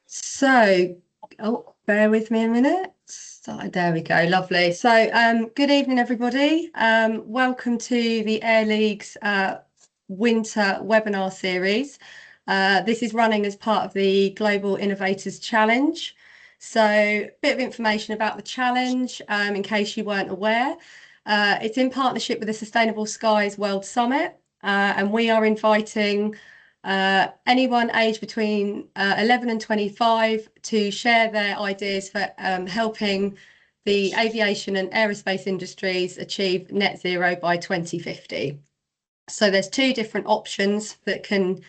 So, oh, bear with me a minute. There we go, lovely. So, good evening, everybody. Welcome to the Aer Lingus winter webinar series. This is running as part of the Global Innovators Challenge. So, a bit of information about the challenge in case you weren't aware. It's in partnership with the Sustainable Skies World Summit, and we are inviting anyone aged between 11 and 25 to share their ideas for helping the aviation and aerospace industries achieve net zero by 2050. So there's two different options that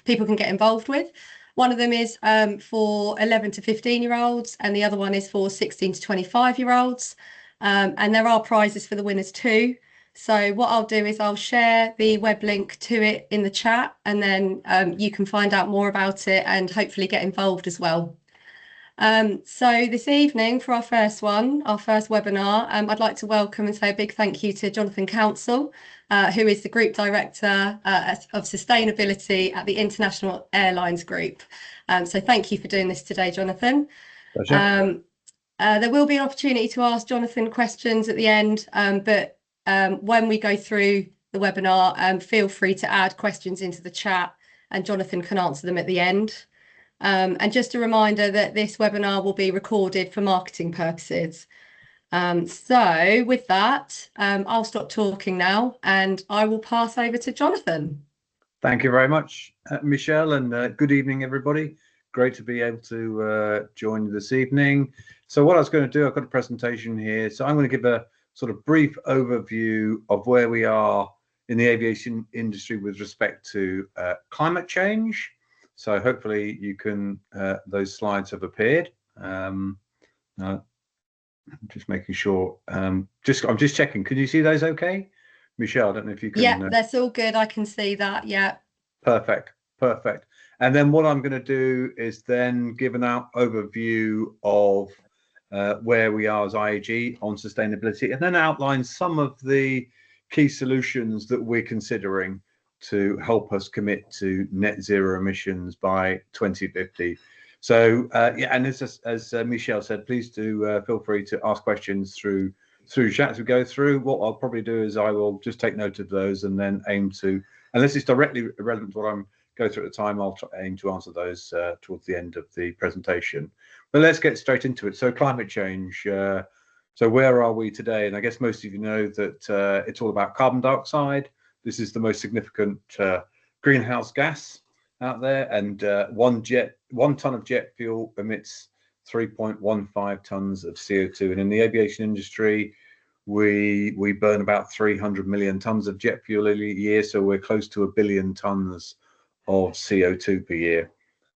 people can get involved with. One of them is for 11 to 15-year-olds, and the other one is for 16 to 25-year-olds. And there are prizes for the winners too. So what I'll do is I'll share the web link to it in the chat, and then you can find out more about it and hopefully get involved as well. So this evening for our first webinar, I'd like to welcome and say a big thank you to Jonathon Counsell, who is the Group Director of Sustainability at the International Airlines Group. So thank you for doing this today, Jonathon. Pleasure. There will be an opportunity to ask Jonathon questions at the end, but when we go through the webinar, feel free to add questions into the chat and Jonathon can answer them at the end. And just a reminder that this webinar will be recorded for marketing purposes. So with that, I'll stop talking now and I will pass over to Jonathon. Thank you very much, Michelle, and good evening, everybody. Great to be able to join you this evening. So what I was going to do, I've got a presentation here. So I'm going to give a sort of brief overview of where we are in the aviation industry with respect to climate change. So hopefully you can, those slides have appeared. I'm just making sure, I'm just checking. Can you see those okay? Michelle, I don't know if you can. Yeah, that's all good. I can see that, yeah. Perfect. And then what I'm going to do is then give an overview of where we are as IAG on sustainability, and then outline some of the key solutions that we're considering to help us commit to net zero emissions by 2050. So yeah, and as Michelle said, please do feel free to ask questions through chat as we go through. What I'll probably do is I will just take note of those and then aim to, unless it's directly relevant to what I'm going through at the time, I'll aim to answer those towards the end of the presentation. But let's get straight into it. So climate change. So where are we today? And I guess most of you know that it's all about carbon dioxide. This is the most significant greenhouse gas out there, and 1 ton of jet fuel emits 3.15 tons of CO2. And in the aviation industry, we burn about 300 million tons of jet fuel a year, so we're close to 1 billion tons of CO2 per year.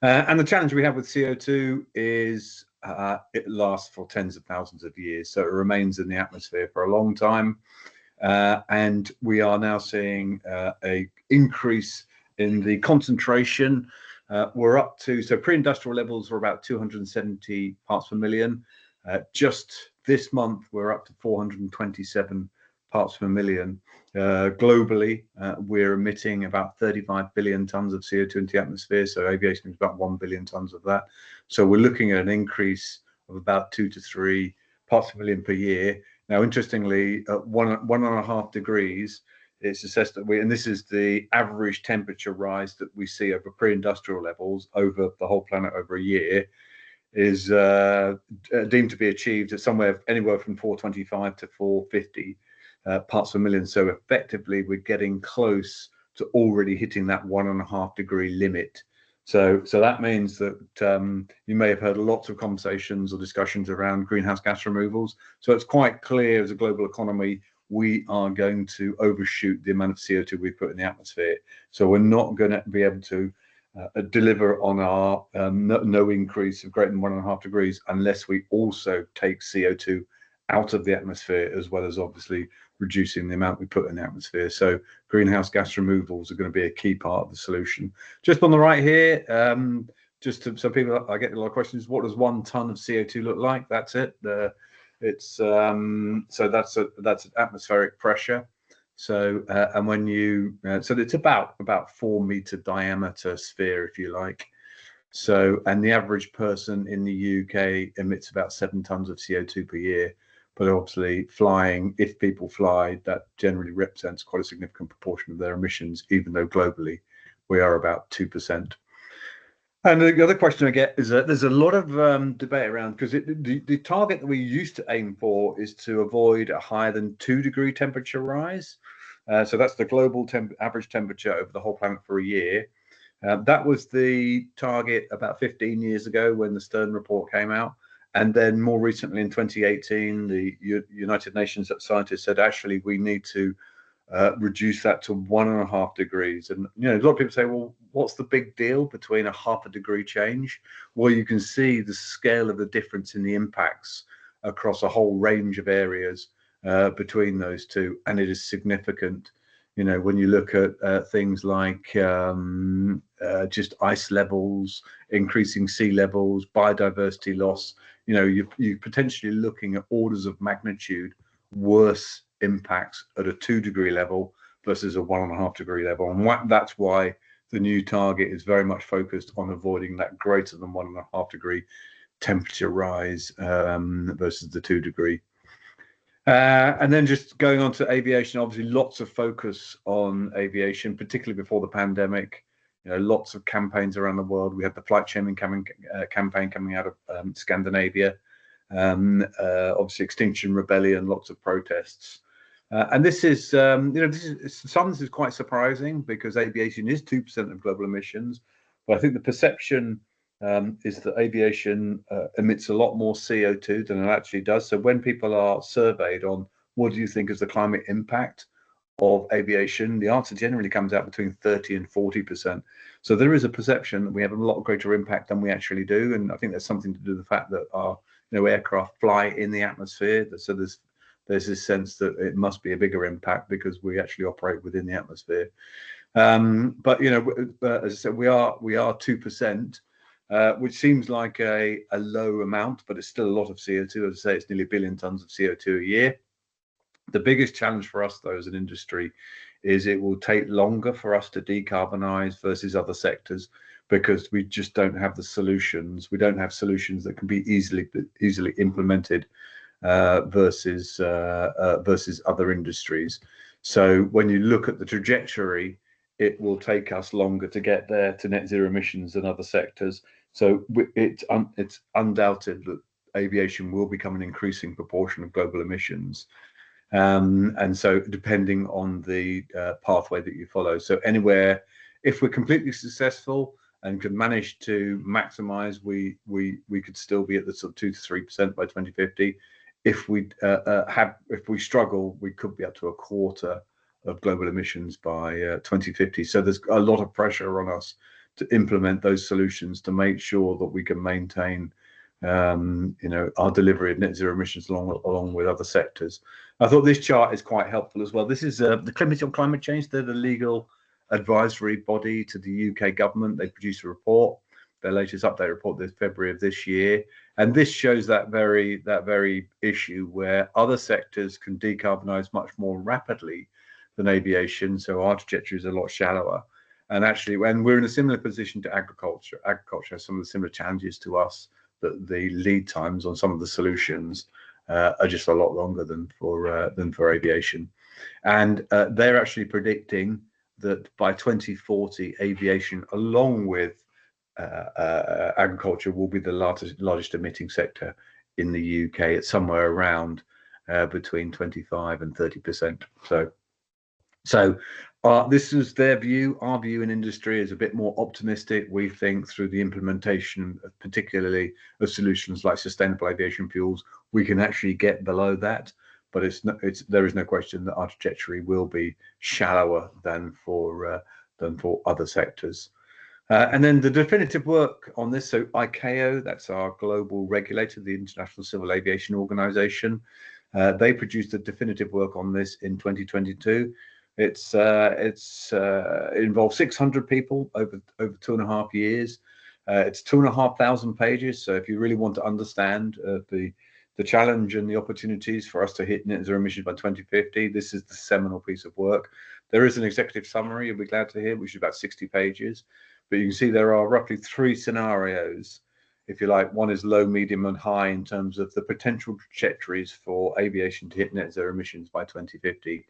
And the challenge we have with CO2 is it lasts for tens of thousands of years, so it remains in the atmosphere for a long time. And we are now seeing a increase in the concentration. We're up to, so pre-industrial levels were about 270 parts per million. Just this month, we're up to 427 parts per million. Globally, we're emitting about 35 billion tons of CO2 into the atmosphere. So aviation is about 1 billion tons of that. So we're looking at an increase of about 2 to 3 parts per million per year. Now, interestingly, at 1.5 degrees, it's assessed that and this is the average temperature rise that we see over pre-industrial levels over the whole planet over a year, is deemed to be achieved at anywhere from 425 to 450 parts per million. So effectively, we're getting close to already hitting that 1.5 degree limit. So that means that you may have heard lots of conversations or discussions around greenhouse gas removals. So it's quite clear as a global economy, we are going to overshoot the amount of CO2 we put in the atmosphere. So we're not going to be able to deliver on our no increase of greater than 1.5 degrees unless we also take CO2 out of the atmosphere, as well as obviously reducing the amount we put in the atmosphere. So greenhouse gas removals are going to be a key part of the solution. Just on the right here, so people, I get a lot of questions. What does 1 ton of CO2 look like? That's it. It's so that's atmospheric pressure. So and when you so it's about 4 meter diameter sphere, if you like. So, and the average person in the UK emits about 7 tons of CO2 per year. But obviously, flying, if people fly, that generally represents quite a significant proportion of their emissions, even though globally we are about 2%. And the other question I get is that there's a lot of debate around, because the target that we used to aim for is to avoid a higher than 2-degree temperature rise. So that's the global average temperature over the whole planet for a year. That was the target about 15 years ago when the Stern report came out. And then more recently in 2018, the United Nations scientists said, actually, we need to reduce that to 1.5 degrees. And, you know, a lot of people say, well, what's the big deal between a 0.5 degree change? Well, you can see the scale of the difference in the impacts across a whole range of areas between those two. And it is significant. You know, when you look at things like just ice levels, increasing sea levels, biodiversity loss, you know, you're potentially looking at orders of magnitude worse impacts at a 2-degree level versus a 1.5 degree level. And that's why the new target is very much focused on avoiding that greater than 1.5 degree temperature rise versus the 2 degree. And then just going on to aviation, obviously lots of focus on aviation, particularly before the pandemic. You know, lots of campaigns around the world. We had the flight shaming campaign coming out of Scandinavia. Obviously Extinction Rebellion, lots of protests. And this is, you know, this is quite surprising because aviation is 2% of global emissions. But I think the perception is that aviation emits a lot more CO2 than it actually does. So when people are surveyed on what do you think is the climate impact of aviation, the answer generally comes out between 30 and 40%. So there is a perception that we have a lot greater impact than we actually do. And I think there's something to do with the fact that our aircraft fly in the atmosphere. So there's this sense that it must be a bigger impact because we actually operate within the atmosphere. But, you know, as I said, we are 2%. Which seems like a low amount, but it's still a lot of CO2. As I say, it's nearly 1 billion tons of CO2 a year. The biggest challenge for us, though, as an industry, is it will take longer for us to decarbonize versus other sectors because we just don't have the solutions. We don't have solutions that can be easily implemented versus other industries. So when you look at the trajectory, it will take us longer to get there to net zero emissions than other sectors. So it's undoubted that aviation will become an increasing proportion of global emissions. And so depending on the pathway that you follow. So anywhere, if we're completely successful and can manage to maximize, we could still be at the sort of 2 to 3% by 2050. If we struggle, we could be up to a quarter of global emissions by 2050. So there's a lot of pressure on us to implement those solutions to make sure that we can maintain, you know, our delivery of net zero emissions along with other sectors. I thought this chart is quite helpful as well. This is the Committee on Climate Change. They're the legal advisory body to the UK government. They produced a report, their latest update report this February of this year. And this shows that very issue where other sectors can decarbonize much more rapidly than aviation. So our trajectory is a lot shallower. And actually, when we're in a similar position to agriculture has some of the similar challenges to us, that the lead times on some of the solutions are just a lot longer than for aviation. And they're actually predicting that by 2040, aviation, along with agriculture, will be the largest emitting sector in the UK at somewhere around between 25 and 30%. So this is their view. Our view in industry is a bit more optimistic. We think through the implementation, particularly of solutions like sustainable aviation fuels, we can actually get below that. But there is no question that our trajectory will be shallower than for other sectors. And then the definitive work on this, so ICAO, that's our global regulator, the International Civil Aviation Organization, they produced the definitive work on this in 2022. It involves 600 people over 2.5 years. It's 2,500 pages. So if you really want to understand the challenge and the opportunities for us to hit net zero emissions by 2050, this is the seminal piece of work. There is an executive summary, you'll be glad to hear, which is about 60 pages. but you can see there are roughly 3 scenarios, if you like. One is low, medium, and high in terms of the potential trajectories for aviation to hit net zero emissions by 2050.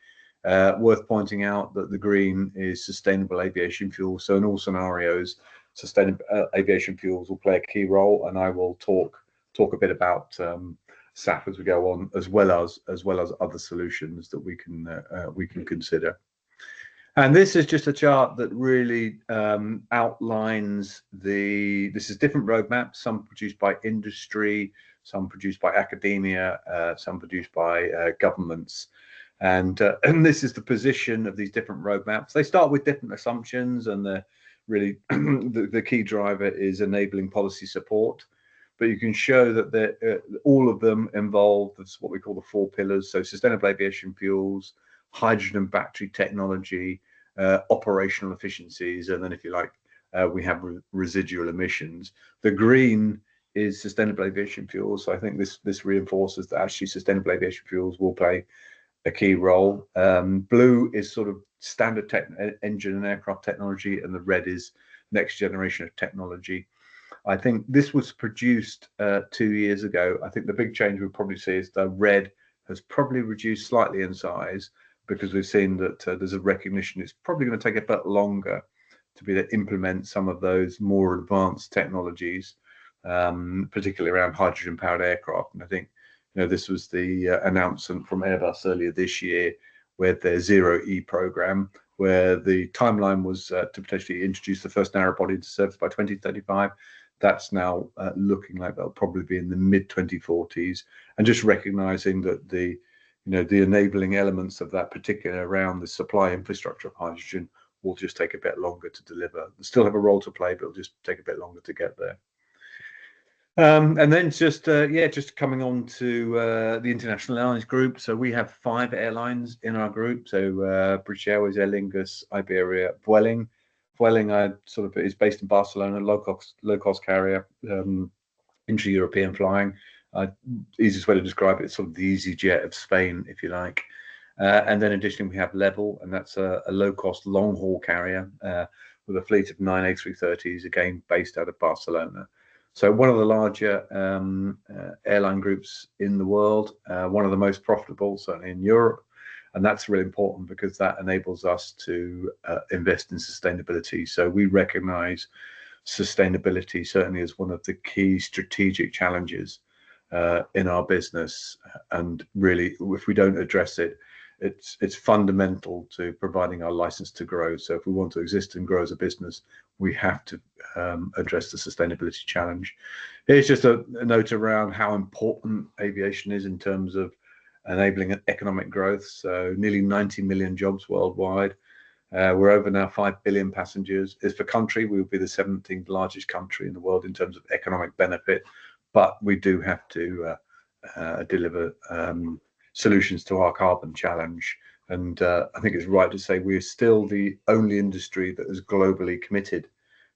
Worth pointing out that the green is sustainable aviation fuel. So in all scenarios, sustainable aviation fuels will play a key role, and I will talk a bit about SAF as we go on, as well as other solutions that we can consider. And this is just a chart that really outlines this is different roadmaps, some produced by industry, some produced by academia, some produced by governments. And this is the position of these different roadmaps. They start with different assumptions, and really the key driver is enabling policy support. But you can show that all of them involve what we call the 4 pillars. So sustainable aviation fuels, hydrogen and battery technology, operational efficiencies, and then, if you like, we have residual emissions. The green is sustainable aviation fuels. So I think this reinforces that actually sustainable aviation fuels will play a key role. Blue is sort of standard engine and aircraft technology, and the red is next generation of technology. I think this was produced 2 years ago. I think the big change we'll probably see is the red has probably reduced slightly in size, because we've seen that there's a recognition it's probably going to take a bit longer to be able to implement some of those more advanced technologies, particularly around hydrogen-powered aircraft. And I think, this was the announcement from Airbus earlier this year, with their Zero E program, where the timeline was to potentially introduce the first narrow body into service by 2035. That's now looking like that'll probably be in the mid-2040s, and just recognizing that the enabling elements of that, particularly around the supply infrastructure of hydrogen, will just take a bit longer to deliver. They still have a role to play, but it'll just take a bit longer to get there. And then just coming on to the International Airlines Group. So we have 5 airlines in our group. So British Airways, Aer Lingus, Iberia, Vueling. Vueling is based in Barcelona, low cost carrier, intra-European flying. Easiest way to describe it is sort of the EasyJet of Spain, if you like. And then additionally, we have Level, and that's a low-cost long-haul carrier with a fleet of 9 A330s, again based out of Barcelona. So one of the larger airline groups in the world, one of the most profitable, certainly in Europe. And that's really important because that enables us to invest in sustainability. So we recognize sustainability certainly as one of the key strategic challenges in our business. And really, if we don't address it, it's fundamental to providing our license to grow. So if we want to exist and grow as a business, we have to address the sustainability challenge. Here's just a note around how important aviation is in terms of enabling economic growth. So nearly 90 million jobs worldwide. We're over now 5 billion passengers. As for country, we will be the 17th largest country in the world in terms of economic benefit. But we do have to deliver solutions to our carbon challenge. And I think it's right to say we're still the only industry that is globally committed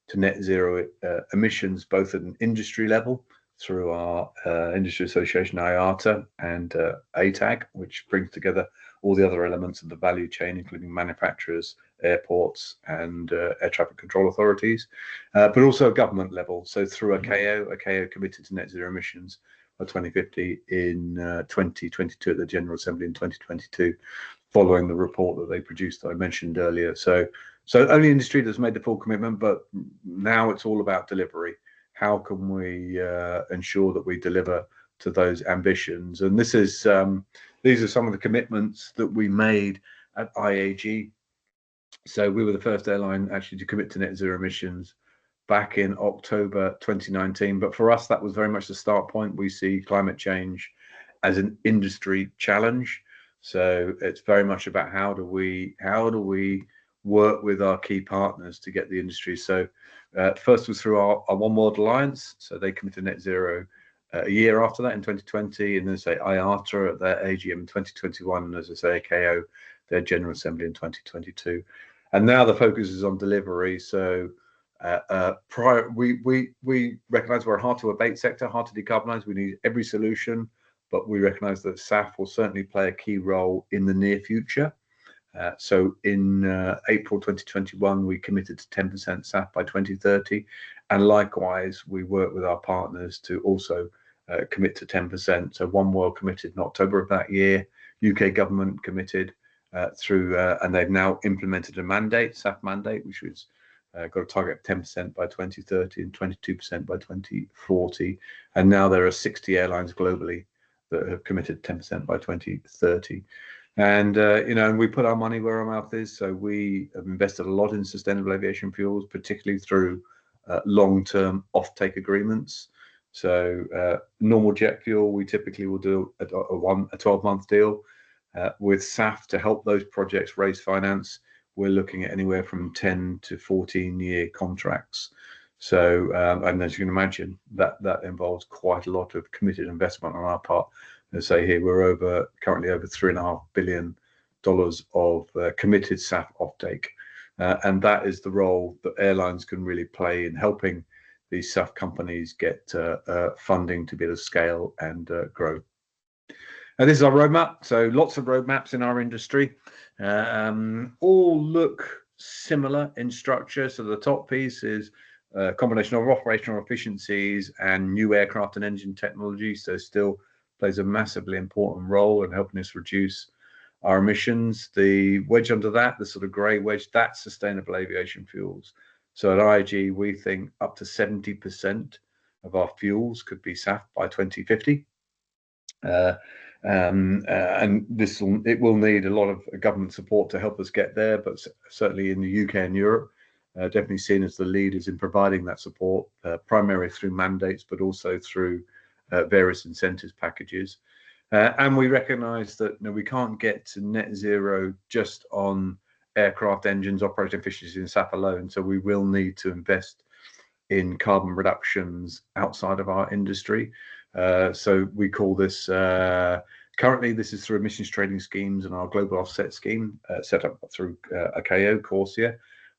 to net zero emissions, both at an industry level through our industry association IATA and ATAG, which brings together all the other elements of the value chain, including manufacturers, airports, and air traffic control authorities, but also at government level. So through ICAO committed to net zero emissions by 2050 in 2022 at the General Assembly in 2022, following the report that they produced that I mentioned earlier. So only industry that's made the full commitment, but now it's all about delivery. How can we ensure that we deliver to those ambitions? And this is these are some of the commitments that we made at IAG. So we were the first airline actually to commit to net zero emissions back in October 2019. But for us, that was very much the start point. We see climate change as an industry challenge. So it's very much about how do we work with our key partners to get the industry. So first was through our One World Alliance. So they committed net zero a year after that in 2020, and then say IATA at their AGM in 2021, and as I say, ICAO, their General Assembly in 2022. And now the focus is on delivery. So we recognise we're a hard to abate sector, hard to decarbonise. We need every solution, but we recognise that SAF will certainly play a key role in the near future. So in April 2021, we committed to 10% SAF by 2030. And likewise, we work with our partners to also commit to 10%. So One World committed in October of that year, UK government committed through, and they've now implemented a mandate, SAF mandate, which was got a target of 10% by 2030 and 22% by 2040. And now there are 60 airlines globally that have committed 10% by 2030. And and we put our money where our mouth is. So we have invested a lot in sustainable aviation fuels, particularly through long-term offtake agreements. So normal jet fuel, we typically will do a 12-month deal. With SAF to help those projects raise finance, we're looking at anywhere from 10 to 14-year contracts. So, and as you can imagine, that involves quite a lot of committed investment on our part. Let's say here we're currently over $3.5 billion of committed SAF offtake, and that is the role that airlines can really play in helping these SAF companies get funding to be able to scale and grow. And this is our roadmap. So lots of roadmaps in our industry, all look similar in structure. So the top piece is a combination of operational efficiencies and new aircraft and engine technology. So still plays a massively important role in helping us reduce our emissions. The wedge under that, the sort of grey wedge, that's sustainable aviation fuels. So at IAG, we think up to 70% of our fuels could be SAF by 2050. And it will need a lot of government support to help us get there, but certainly in the UK and Europe, definitely seen as the leaders in providing that support, primarily through mandates, but also through various incentives packages. And we recognise that we can't get to net zero just on aircraft engines, operating efficiency and SAF alone. So we will need to invest in carbon reductions outside of our industry. So we call this, currently this is through emissions trading schemes and our global offset scheme set up through ICAO, Corsia.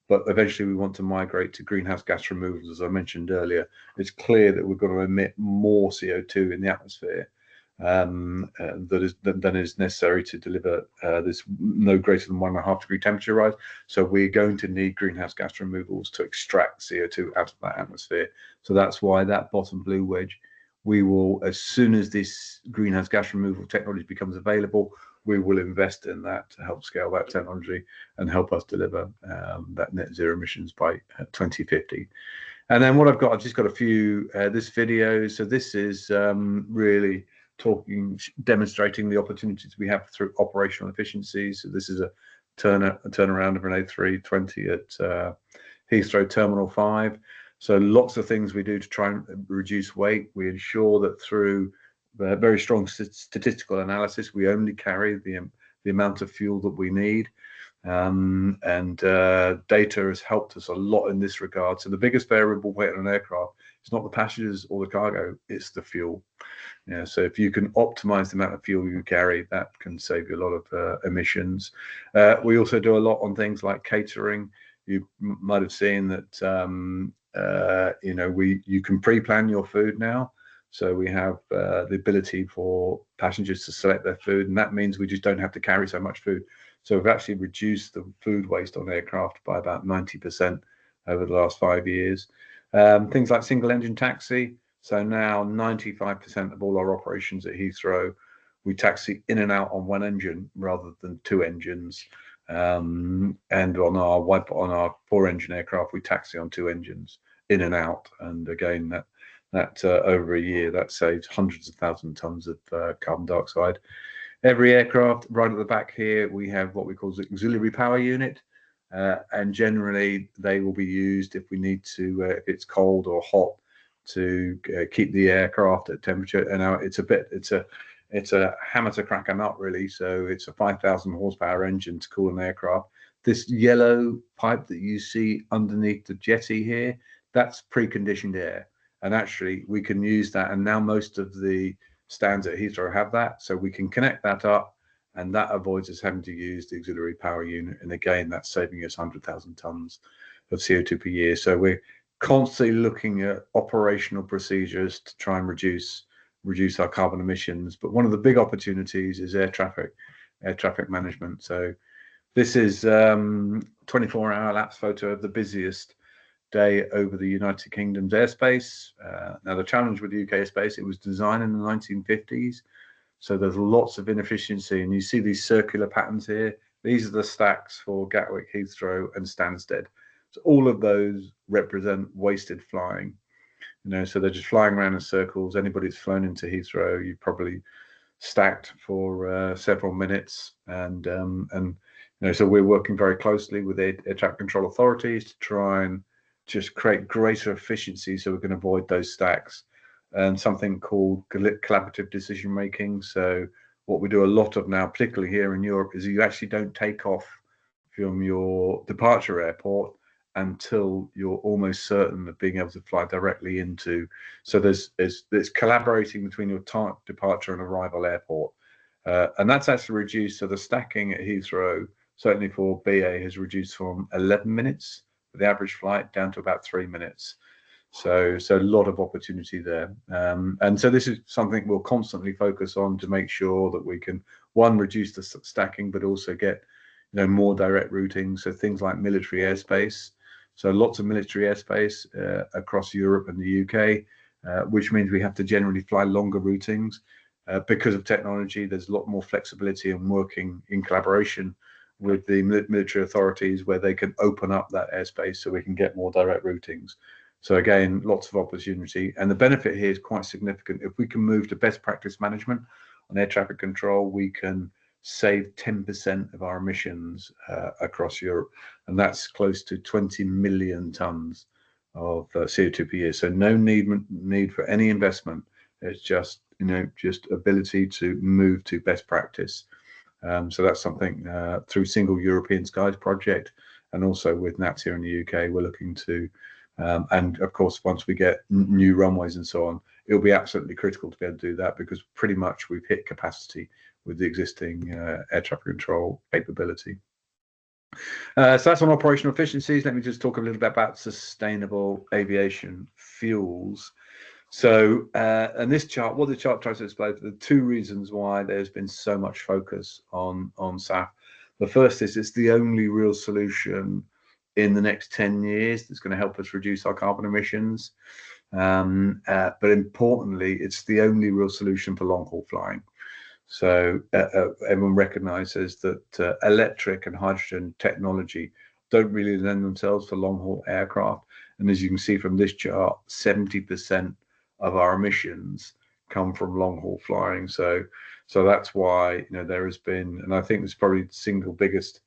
But eventually we want to migrate to greenhouse gas removals, as I mentioned earlier. It's clear that we're going to emit more CO2 in the atmosphere than is necessary to deliver this no greater than 1.5 degree temperature rise. So we're going to need greenhouse gas removals to extract CO2 out of that atmosphere. So that's why that bottom blue wedge, we will, as soon as this greenhouse gas removal technology becomes available, we will invest in that to help scale that technology and help us deliver that net zero emissions by 2050. And then what I've just got a few, this video. So this is really demonstrating the opportunities we have through operational efficiencies. So this is a turnaround of an A320 at Heathrow Terminal 5. So lots of things we do to try and reduce weight. We ensure that through very strong statistical analysis, we only carry the amount of fuel that we need. And data has helped us a lot in this regard. So the biggest variable weight on an aircraft is not the passengers or the cargo, it's the fuel. So if you can optimize the amount of fuel you carry, that can save you a lot of emissions. We also do a lot on things like catering. You might have seen that you can pre-plan your food now. So we have the ability for passengers to select their food, and that means we just don't have to carry so much food. So we've actually reduced the food waste on aircraft by about 90% over the last 5 years. Things like single engine taxi. So now 95% of all our operations at Heathrow, we taxi in and out on one engine rather than two engines. And on our 4-engine aircraft, we taxi on 2 engines in and out. And again, that over a year, that saves hundreds of thousands of tons of carbon dioxide. Every aircraft, right at the back here, we have what we call the auxiliary power unit. And generally, they will be used if we need to, if it's cold or hot, to keep the aircraft at temperature. And now it's a hammer to crack a nut, really. So it's a 5,000 horsepower engine to cool an aircraft. This yellow pipe that you see underneath the jetty here, that's preconditioned air. And actually, we can use that. And now most of the stands at Heathrow have that. So we can connect that up, and that avoids us having to use the auxiliary power unit. And again, that's saving us 100,000 tons of CO2 per year. So we're constantly looking at operational procedures to try and reduce our carbon emissions. But one of the big opportunities is air traffic management. So This is 24-hour lapse photo of the busiest day over the United Kingdom's airspace. Now, the challenge with the UK airspace, it was designed in the 1950s, so there's lots of inefficiency, and you see these circular patterns here. These are the stacks for Gatwick, Heathrow, and Stansted. So all of those represent wasted flying. So they're just flying around in circles. Anybody that's flown into Heathrow, you've probably stacked for several minutes, and so we're working very closely with air traffic control authorities to try and just create greater efficiency so we can avoid those stacks, and something called collaborative decision making. So what we do a lot of now, particularly here in Europe, is you actually don't take off from your departure airport until you're almost certain of being able to fly directly into. So there's collaborating between your departure and arrival airport, and that's actually reduced. So the stacking at Heathrow, certainly for BA, has reduced from 11 minutes for the average flight down to about 3 minutes. So a lot of opportunity there, and so this is something we'll constantly focus on to make sure that we can, one, reduce the stacking, but also get more direct routing. So things like military airspace. So lots of military airspace across Europe and the UK, which means we have to generally fly longer routings. Because of technology, there's a lot more flexibility and working in collaboration with the military authorities where they can open up that airspace so we can get more direct routings. So again, lots of opportunity. And the benefit here is quite significant. If we can move to best practice management on air traffic control, we can save 10% of our emissions across Europe, and that's close to 20 million tons of CO2 per year. So no need for any investment. It's just ability to move to best practice. So that's something through Single European Skies project, and also with NATS here in the UK, we're looking to. And of course, once we get new runways and so on, it'll be absolutely critical to be able to do that, because pretty much we've hit capacity with the existing air traffic control capability. So that's on operational efficiencies. Let me just talk a little bit about sustainable aviation fuels. So, and this chart, what the chart tries to explain, the two reasons why there's been so much focus on SAF. The first is it's the only real solution in the next 10 years that's going to help us reduce our carbon emissions. But importantly, it's the only real solution for long-haul flying. So everyone recognizes that electric and hydrogen technology don't really lend themselves for long-haul aircraft. And as you can see from this chart, 70% of our emissions come from long-haul flying. So that's why there has been, and I think it's probably the single biggest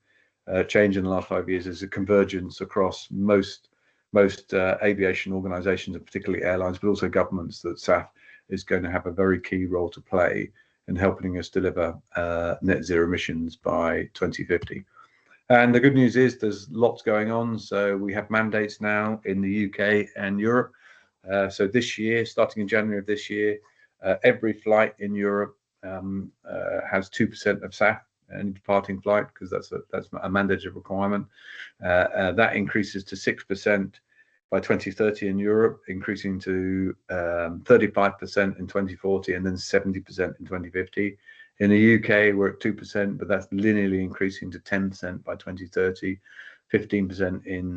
change in the last 5 years, is a convergence across most aviation organizations, and particularly airlines, but also governments, that SAF is going to have a very key role to play in helping us deliver net zero emissions by 2050. And the good news is there's lots going on. So we have mandates now in the UK and Europe. So this year, starting in January of this year, every flight in Europe has 2% of SAF any departing flight, because that's a mandated requirement. That increases to 6% by 2030 in Europe, increasing to 35% in 2040, and then 70% in 2050. In the UK, we're at 2%, but that's linearly increasing to 10% by 2030, 15% in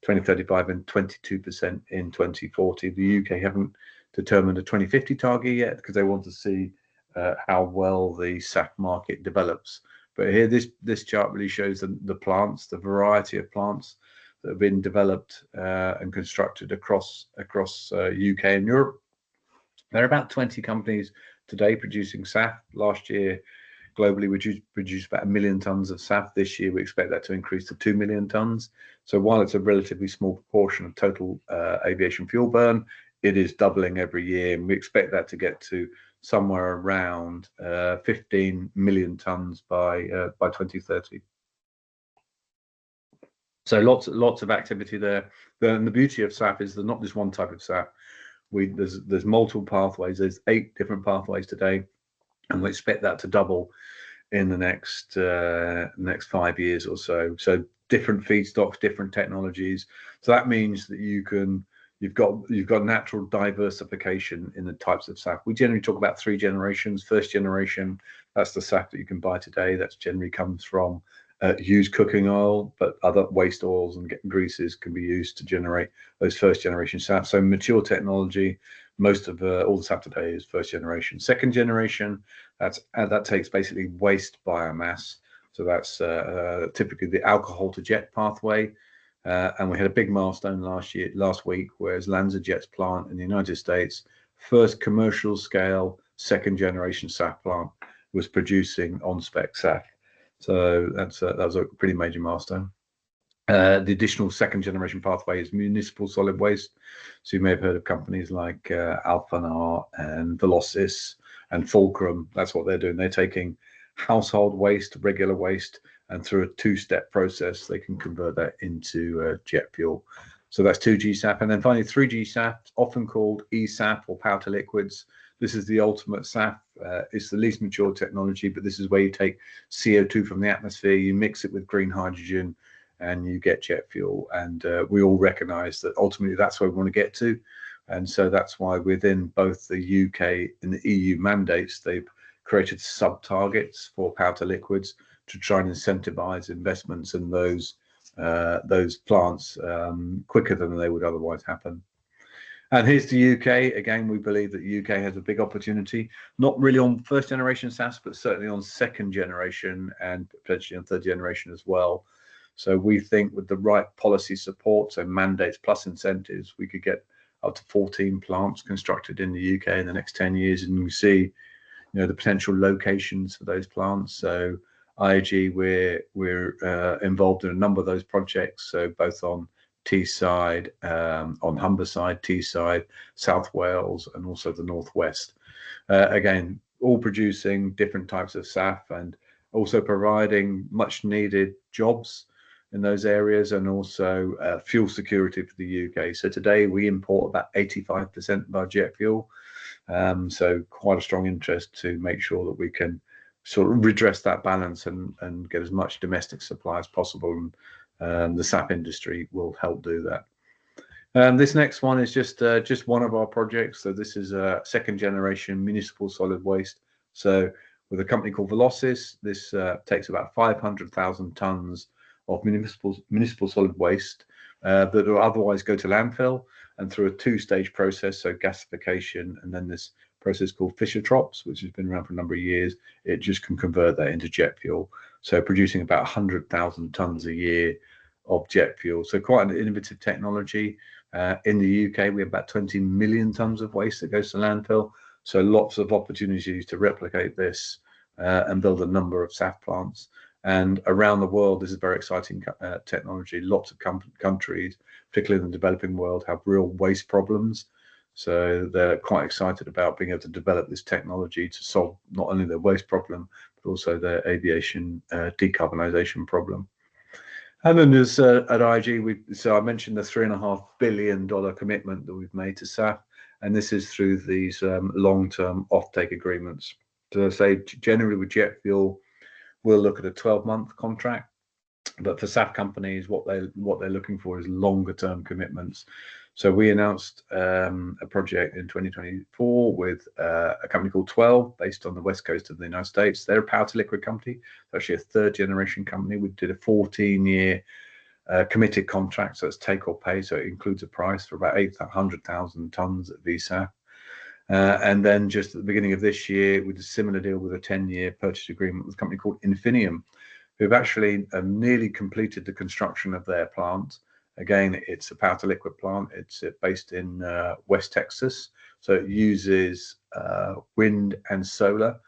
2035, and 22% in 2040. The UK haven't determined a 2050 target yet, because they want to see how well the SAF market develops. But here, this chart really shows the plants, the variety of plants that have been developed and constructed across UK and Europe. There are about 20 companies today producing SAF. Last year, globally, we produced about 1 million tons of SAF. This year, we expect that to increase to 2 million tons. So while it's a relatively small proportion of total aviation fuel burn, it is doubling every year, and we expect that to get to somewhere around 15 million tons by 2030. So lots of activity there. And the beauty of SAF is there's not just one type of SAF. There's multiple pathways. There's 8 different pathways today, and we expect that to double in the next 5 years or so. So different feedstocks, different technologies. So that means that you've got natural diversification in the types of SAF. We generally talk about 3 generations. First generation, that's the SAF that you can buy today. That's generally comes from used cooking oil, but other waste oils and greases can be used to generate those first generation SAF. So mature technology, most of all the SAF today is first generation. Second generation, that takes basically waste biomass. So that's typically the alcohol to jet pathway. And we had a big milestone last week, whereas LanzaJet's plant in the United States, first commercial scale, second generation SAF plant, was producing on spec SAF. So that was a pretty major milestone. The additional second generation pathway is municipal solid waste. So you may have heard of companies like Alphanar and Velocis and Fulcrum. That's what they're doing. They're taking household waste, regular waste, and through a two-step process, they can convert that into jet fuel. So that's 2G SAF. And then finally, 3G SAF, often called eSAF or power to liquids. This is the ultimate SAF. It's the least mature technology, but this is where you take CO2 from the atmosphere, you mix it with green hydrogen, and you get jet fuel. And we all recognize that ultimately that's where we want to get to. And so that's why within both the UK and the EU mandates, they've created sub-targets for power to liquids to try and incentivize investments in those plants quicker than they would otherwise happen. And here's the UK. Again, we believe that the UK has a big opportunity, not really on first generation SAF, but certainly on second generation and potentially on third generation as well. So we think with the right policy support, so mandates plus incentives, we could get up to 14 plants constructed in the UK in the next 10 years. And you see, the potential locations for those plants. So IAG, we're involved in a number of those projects. So both on Teesside, on Humberside, Teesside, South Wales, and also the Northwest. Again, all producing different types of SAF and also providing much needed jobs in those areas, and also fuel security for the UK. So today we import about 85% of our jet fuel. So quite a strong interest to make sure that we can sort of redress that balance and get as much domestic supply as possible. And the SAF industry will help do that. This next one is just one of our projects. So this is a second generation municipal solid waste. So with a company called Velocis, this takes about 500,000 tons of municipal solid waste that will otherwise go to landfill, and through a two-stage process, so gasification and then this process called Fischer-Tropsch, which has been around for a number of years, it just can convert that into jet fuel. So producing about 100,000 tons a year of jet fuel. So quite an innovative technology. In the UK, we have about 20 million tons of waste that goes to landfill. So lots of opportunities to replicate this and build a number of SAF plants. And around the world, this is very exciting technology. Lots of countries, particularly in the developing world, have real waste problems. So they're quite excited about being able to develop this technology to solve not only their waste problem, but also their aviation decarbonisation problem. And then there's at IAG, so I mentioned the $3.5 billion commitment that we've made to SAF, and this is through these long-term offtake agreements. So I say generally with jet fuel, we'll look at a 12-month contract, but for SAF companies, what they're looking for is longer-term commitments. So we announced a project in 2024 with a company called 12, based on the west coast of the United States. They're a power to liquid company. It's actually a third-generation company. We did a 14-year committed contract, so it's take or pay. So it includes a price for about 800,000 tons of VSAF. And then just at the beginning of this year, we did a similar deal with a 10-year purchase agreement with a company called Infinium, who've actually nearly completed the construction of their plant. Again, it's a power to liquid plant. It's based in West Texas. So it uses wind and solar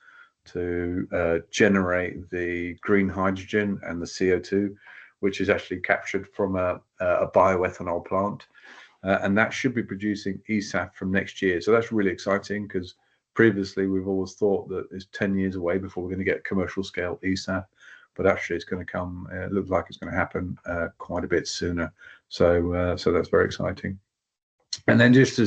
to generate the green hydrogen and the CO2, which is actually captured from a bioethanol plant. And that should be producing eSAF from next year. So that's really exciting, because previously we've always thought that it's 10 years away before we're going to get commercial scale eSAF, but actually it's going to come, it looks like it's going to happen quite a bit sooner. So that's very exciting. And then just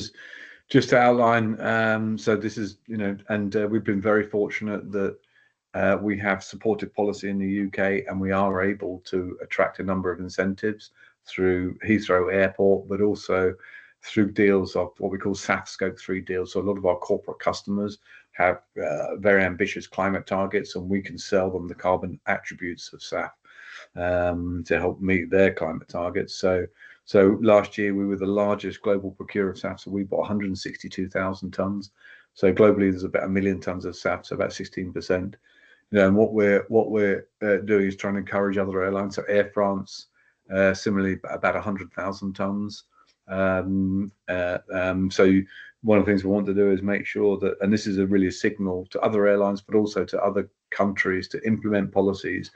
to outline, so this is, and we've been very fortunate that we have supportive policy in the UK, and we are able to attract a number of incentives through Heathrow Airport, but also through deals of what we call SAF Scope 3 deals. So a lot of our corporate customers have very ambitious climate targets, and we can sell them the carbon attributes of SAF. to help meet their climate targets. So last year we were the largest global procurer of SAF, so we bought 162,000 tons. So globally there's about 1 million tons of SAF, so about 16%. And what we're doing is trying to encourage other airlines. So Air France, similarly, about 100,000 tons. So one of the things we want to do is make sure that, and this is really a signal to other airlines, but also to other countries, to implement policies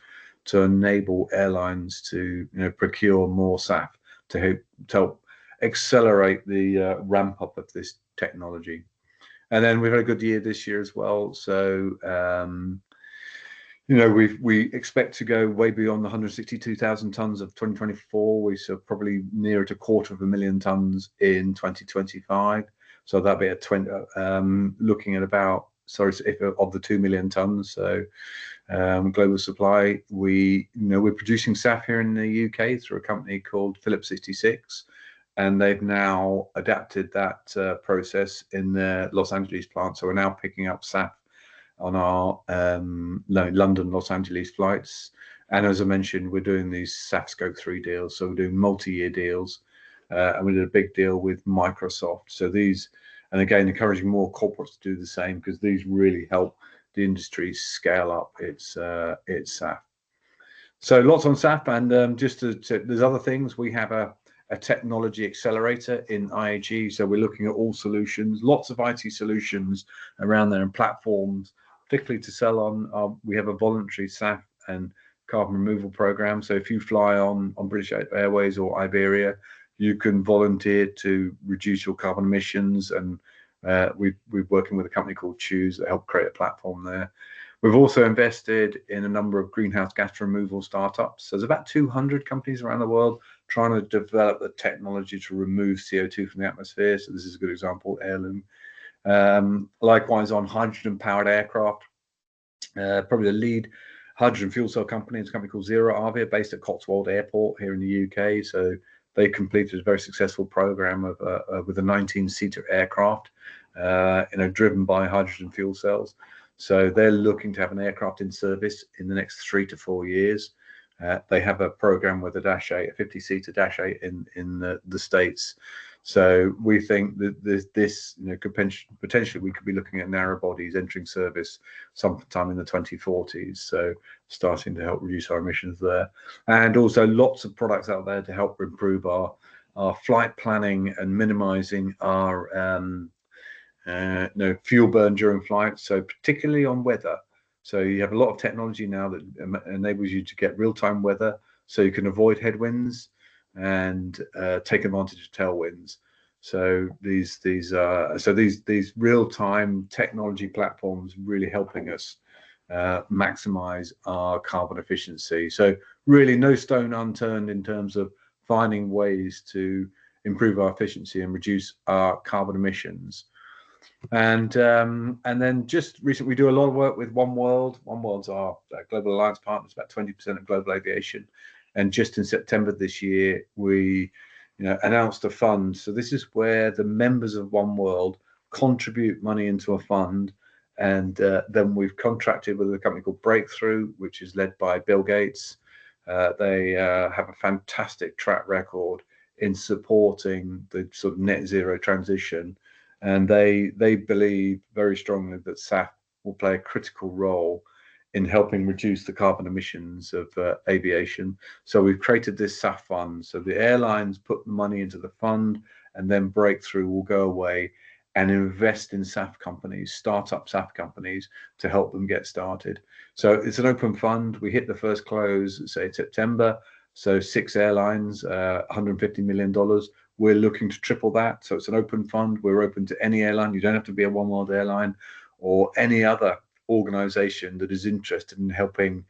to enable airlines to procure more SAF to help accelerate the ramp up of this technology. And then we've had a good year this year as well. So we expect to go way beyond the 162,000 tons of 2024. We saw probably nearer to 250,000 tons in 2025. So that'll be looking at about, of the 2 million tons. So global supply. We're producing SAF here in the UK through a company called Phillips 66, and they've now adapted that process in their Los Angeles plant. So we're now picking up SAF on our London Los Angeles flights. And as I mentioned, we're doing these SAF Scope 3 deals. So we're doing multi-year deals, and we did a big deal with Microsoft. So these, and again, encouraging more corporates to do the same, because these really help the industry scale up its SAF. So lots on SAF, and there's other things. We have a technology accelerator in IAG, so we're looking at all solutions, lots of IT solutions around there and platforms, particularly to sell on. We have a voluntary SAF and carbon removal program. So if you fly on British Airways or Iberia, you can volunteer to reduce your carbon emissions, and we're working with a company called Choose that help create a platform there. We've also invested in a number of greenhouse gas removal startups. So there's about 200 companies around the world trying to develop the technology to remove CO2 from the atmosphere. So this is a good example, Aer Lingus. Likewise, on hydrogen-powered aircraft, probably the lead hydrogen fuel cell company is a company called Zero Avia, based at Cotswold Airport here in the UK. So they completed a very successful program with a 19-seater aircraft, driven by hydrogen fuel cells. So they're looking to have an aircraft in service in the next 3 to 4 years. They have a program with a Dash 8, a 50-seater Dash 8 in the States. So we think that this could potentially we could be looking at narrow bodies entering service sometime in the 2040s. So starting to help reduce our emissions there, and also lots of products out there to help improve our flight planning and minimizing our fuel burn during flights. So particularly on weather. So you have a lot of technology now that enables you to get real-time weather, so you can avoid headwinds and take advantage of tailwinds. So these real-time technology platforms really helping us maximize our carbon efficiency. So really no stone unturned in terms of finding ways to improve our efficiency and reduce our carbon emissions. And then just recently, we do a lot of work with One World. One World's our global alliance partner. It's about 20% of global aviation. And just in September this year, we announced a fund. So this is where the members of One World contribute money into a fund. And then we've contracted with a company called Breakthrough, which is led by Bill Gates. They have a fantastic track record in supporting the sort of net zero transition. And they believe very strongly that SAF will play a critical role in helping reduce the carbon emissions of aviation. So we've created this SAF fund. So the airlines put the money into the fund, and then Breakthrough will go away and invest in SAF companies, startup SAF companies, to help them get started. So it's an open fund. We hit the first close, say, September. So 6 airlines, $150 million. We're looking to triple that. So it's an open fund. We're open to any airline. You don't have to be a One World airline or any other organization that is interested in helping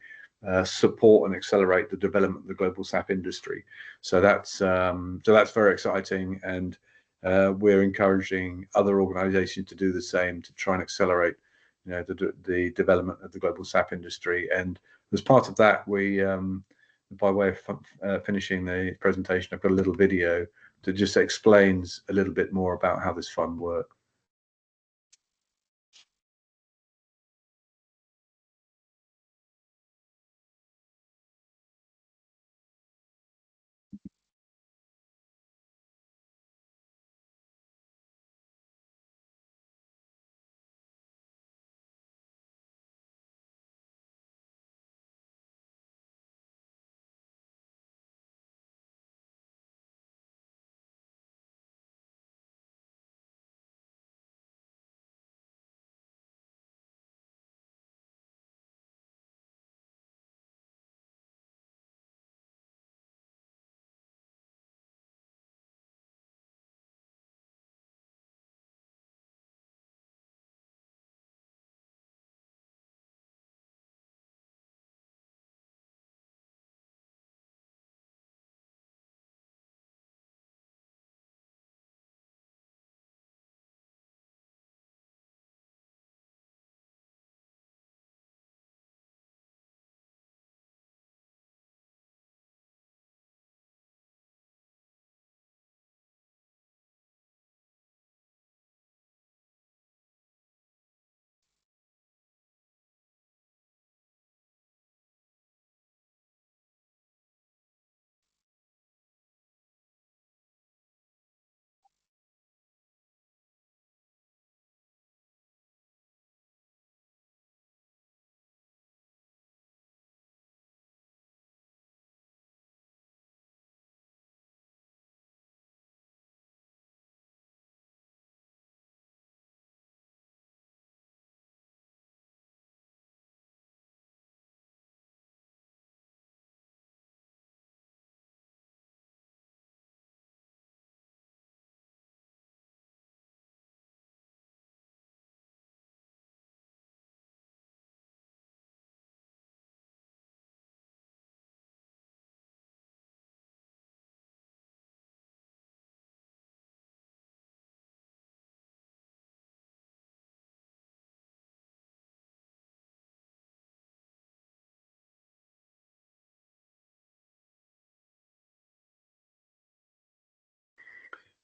support and accelerate the development of the global SAF industry. So that's very exciting, and we're encouraging other organizations to do the same, to try and accelerate the development of the global SAF industry. And as part of that, we by way of finishing the presentation, I've got a little video that just explains a little bit more about how this fund works.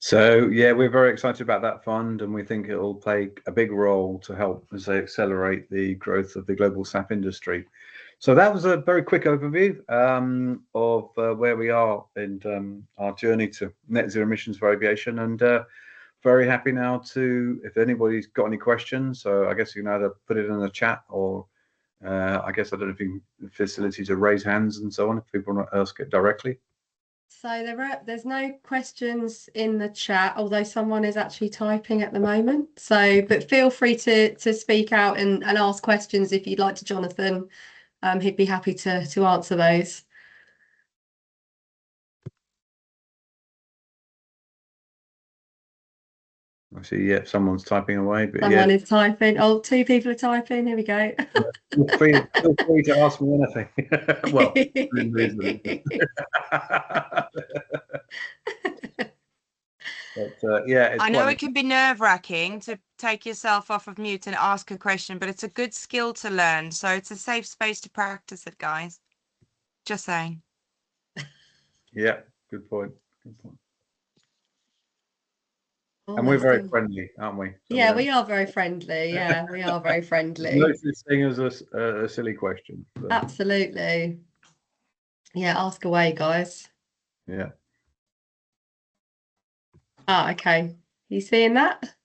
So yeah, we're very excited about that fund, and we think it will play a big role to help, as they accelerate the growth of the global SAP industry. So that was a very quick overview of where we are in our journey to net zero emissions for aviation, and very happy now to, if anybody's got any questions, so I guess you can either put it in the chat or I guess I don't know if you can facility to raise hands and so on if people want to ask it directly. So there's no questions in the chat, although someone is actually typing at the moment. So, but feel free to speak out and ask questions if you'd like to Jonathan. He'd be happy to answer those. I see, yeah, someone's typing away, but Someone is typing. Oh, two people are typing. Here we go. Feel free to ask me anything. Well, but yeah, I know it can be nerve-wracking to take yourself off of mute and ask a question, but it's a good skill to learn. So it's a safe space to practice it, guys. Just saying. Yeah, good point. Good point. Oh, and we're very friendly, aren't we? So yeah, we are very friendly. Yeah, we are very friendly. No such thing as a silly question. So. Absolutely. Yeah, ask away, guys. Yeah. Ah, okay. You seeing that?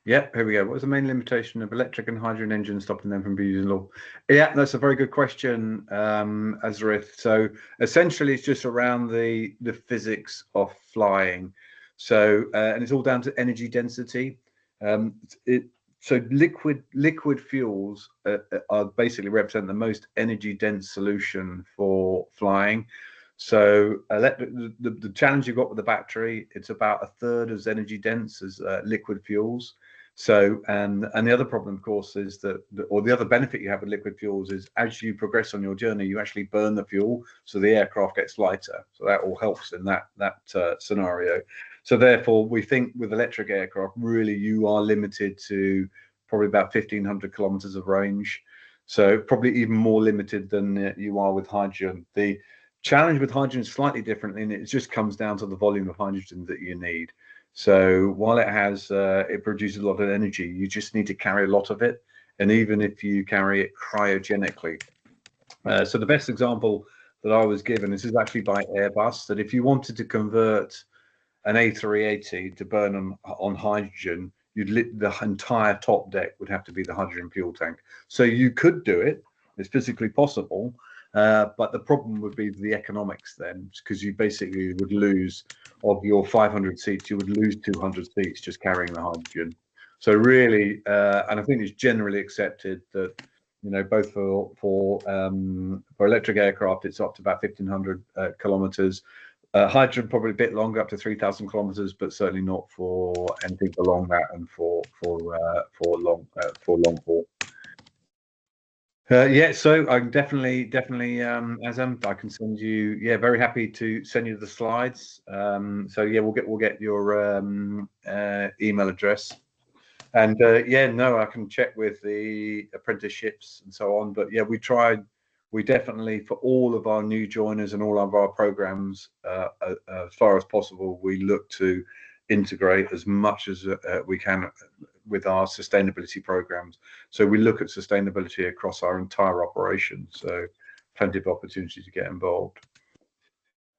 Yeah, here we go. What was the main limitation of electric and hydrogen engines stopping them from being used in law? Yeah, that's a very good question, Azarith. So essentially, it's just around the physics of flying. So and it's all down to energy density. So liquid fuels are basically represent the most energy dense solution for flying. So the challenge you've got with the battery, it's about a third as energy dense as liquid fuels. So and the other problem, of course, is that or the other benefit you have with liquid fuels is as you progress on your journey, you actually burn the fuel, so the aircraft gets lighter. So that all helps in that scenario. So therefore, we think with electric aircraft, really you are limited to probably about 1,500 kilometers of range. So probably even more limited than you are with hydrogen. The challenge with hydrogen is slightly different, and it just comes down to the volume of hydrogen that you need. So while it produces a lot of energy, you just need to carry a lot of it, and even if you carry it cryogenically. So the best example that I was given, this is actually by Airbus, that if you wanted to convert an A380 to burn on hydrogen, the entire top deck would have to be the hydrogen fuel tank. So you could do it; it's physically possible, but the problem would be the economics then, because you basically would lose of your 500 seats, you would lose 200 seats just carrying the hydrogen. So really, and I think it's generally accepted that both for electric aircraft, it's up to about 1,500 kilometers. Hydrogen probably a bit longer, up to 3,000 kilometers, but certainly not for anything along that and for long haul. Yeah, so I can definitely, Azam, I can send you. Yeah, very happy to send you the slides. So yeah, we'll get your email address, and yeah, no, I can check with the apprenticeships and so on. But yeah, we definitely, for all of our new joiners and all of our programs, as far as possible, we look to integrate as much as we can with our sustainability programs. So we look at sustainability across our entire operation. So plenty of opportunity to get involved.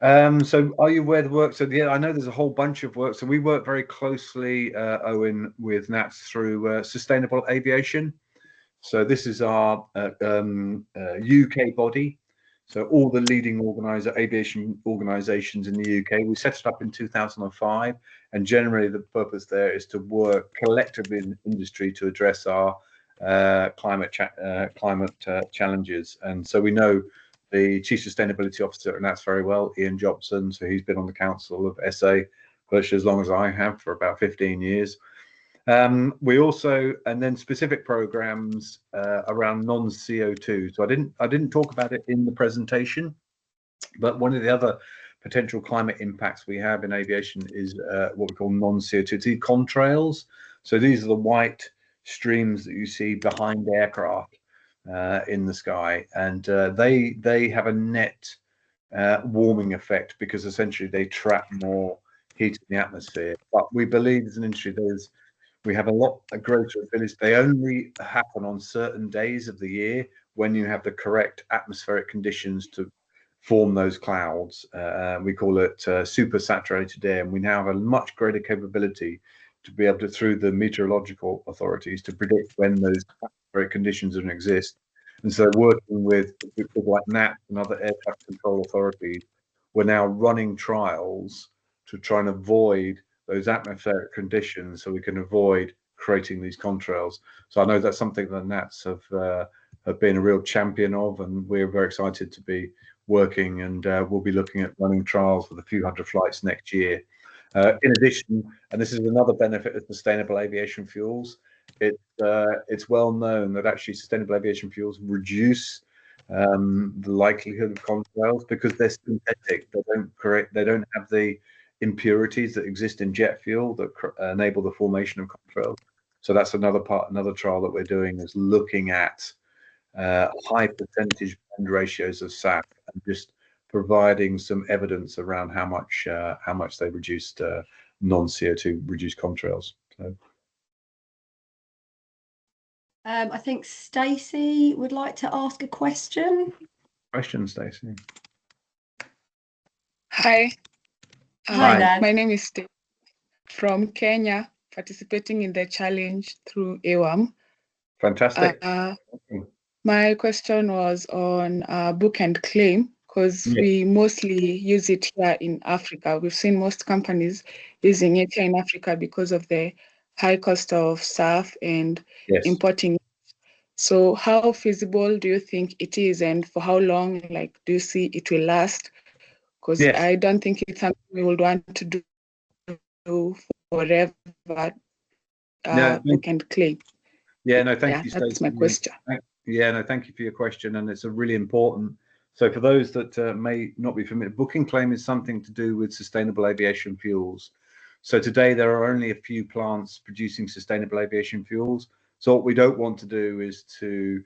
So are you aware of the work? So yeah, I know there's a whole bunch of work. So we work very closely, Owen, with NATS through Sustainable Aviation. So this is our UK body. So all the leading aviation organisations in the UK. We set it up in 2005, and generally the purpose there is to work collectively in the industry to address our climate challenges. And so we know the Chief Sustainability Officer, and that's very well, Ian Jobson. So he's been on the council of SA virtually as long as I have, for about 15 years. We also, and then specific programs around non-CO2. So I didn't talk about it in the presentation, but one of the other potential climate impacts we have in aviation is what we call non-CO2 contrails. So these are the white streams that you see behind aircraft in the sky, and they have a net warming effect because essentially they trap more heating the atmosphere. But we believe as an industry we have a greater ability. They only happen on certain days of the year when you have the correct atmospheric conditions to form those clouds. We call it super saturated air, and we now have a much greater capability to be able to, through the meteorological authorities, to predict when those atmospheric conditions don't exist. And so working with people like NAP and other air traffic control authorities, we're now running trials to try and avoid those atmospheric conditions so we can avoid creating these contrails. So I know that's something that NATs have been a real champion of, and we're very excited to be working, and we'll be looking at running trials with a few hundred flights next year. In addition, and this is another benefit of sustainable aviation fuels, it's well known that actually sustainable aviation fuels reduce the likelihood of contrails because they're synthetic. They don't have the impurities that exist in jet fuel that enable the formation of contrails. So that's another trial that we're doing, is looking at high percentage blend ratios of SAF and just providing some evidence around how much they reduced non-CO2 reduced contrails. So. I think Stacey would like to ask a question. Question, Stacey. Hi. Hi. My name is Stacey from Kenya, participating in the challenge through AWAM. Fantastic. My question was on book and claim, because we mostly use it here in Africa. We've seen most companies using it here in Africa because of the high cost of SAF and importing. So how feasible do you think it is, and for how long, like, do you see it will last? Because I don't think it's something we would want to do forever. Book and claim. Yeah, no, thank you, Stacey. That's my question. Yeah, no, thank you for your question, and it's a really important. So for those that may not be familiar, book and claim is something to do with sustainable aviation fuels. So today there are only a few plants producing sustainable aviation fuels. So what we don't want to do is to,